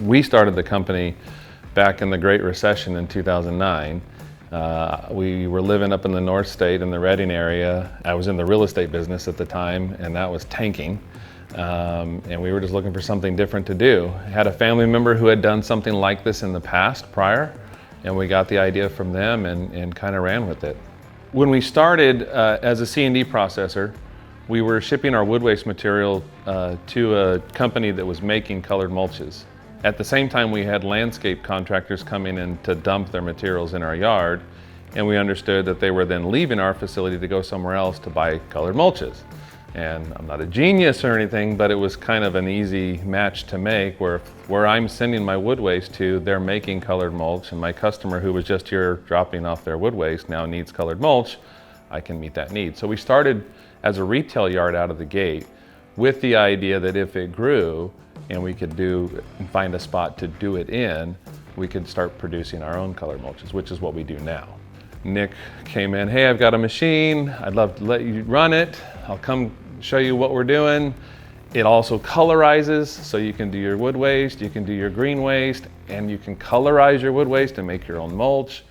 We started the company back in the Great Recession in 2009. We were living up in the North State in the Reading area. I was in the real estate business at the time, and that was tanking. And we were just looking for something different to do. I had a family member who had done something like this in the past prior, and we got the idea from them and kind of ran with it. When we started as a C&D processor, we were shipping our wood waste material to a company that was making colored mulches. At the same time, we had landscape contractors coming in to dump their materials in our yard, and we understood that they were then leaving our facility to go somewhere else to buy colored mulches. And I'm not a genius or anything, but it was kind of an easy match to make where I'm sending my wood waste to, they're making colored mulch, and my customer who was just here dropping off their wood waste now needs colored mulch. I can meet that need. So we started as a retail yard out of the gate with the idea that if it grew and we could find a spot to do it in, we could start producing our own colored mulches, which is what we do now. Nick came in, hey, I've got a machine. I'd love to let you run it. I'll come show you what we're doing. It also colorizes, so you can do your wood waste, you can do your green waste, and you can colorize your wood waste and make your own mulch.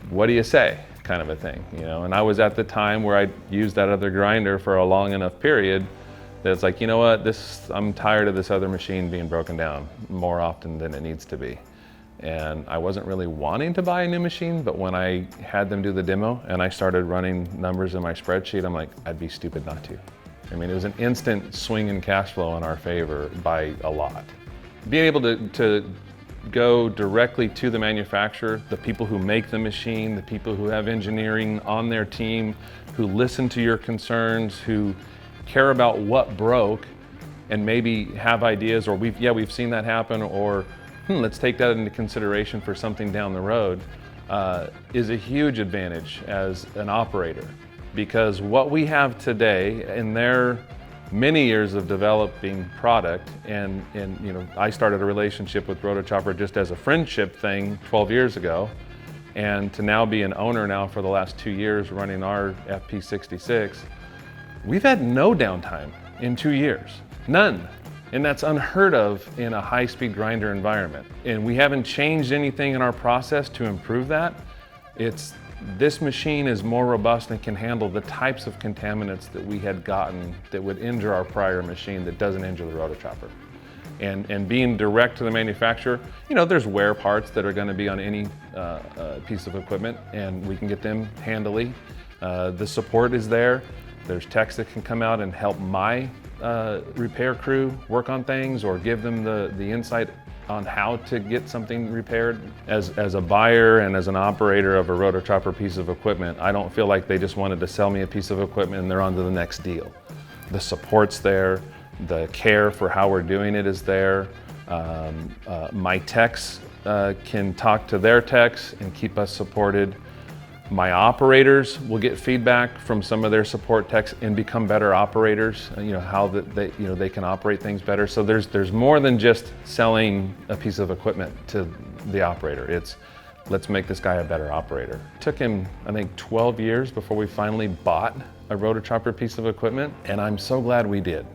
What do you say? Kind of a thing, you know. And I was at the time where I used that other grinder for a long enough period that it's like, you know what, I'm tired of this other machine being broken down more often than it needs to be. And I wasn't really wanting to buy a new machine, but when I had them do the demo and I started running numbers in my spreadsheet, I'm like, I'd be stupid not to. I mean, it was an instant swing in cash flow in our favor by a lot. Being able to go directly to the manufacturer, the people who make the machine, the people who have engineering on their team, who listen to your concerns, who care about what broke and maybe have ideas, or we've seen that happen, or let's take that into consideration for something down the road, is a huge advantage as an operator. Because what we have today in their many years of developing product, and you know, I started a relationship with Rotochopper just as a friendship thing 12 years ago, and to now be an owner now for the last 2 years running our FP-66, we've had no downtime in 2 years, none. And that's unheard of in a high-speed grinder environment. And we haven't changed anything in our process to improve that. This machine is more robust and can handle the types of contaminants that we had gotten that would injure our prior machine that doesn't injure the Rotochopper. And being direct to the manufacturer, you know, there's wear parts that are gonna be on any piece of equipment, and we can get them handily. The support is there. There's techs that can come out and help my repair crew work on things, or give them the insight on how to get something repaired. As a buyer and as an operator of a Rotochopper piece of equipment, I don't feel like they just wanted to sell me a piece of equipment and they're on to the next deal. The support's there, the care for how we're doing it is there. My techs can talk to their techs and keep us supported. My operators will get feedback from some of their support techs and become better operators, you know, how they can operate things better. So there's more than just selling a piece of equipment to the operator. It's, let's make this guy a better operator. It took him, I think, 12 years before we finally bought a Rotochopper piece of equipment, and I'm so glad we did.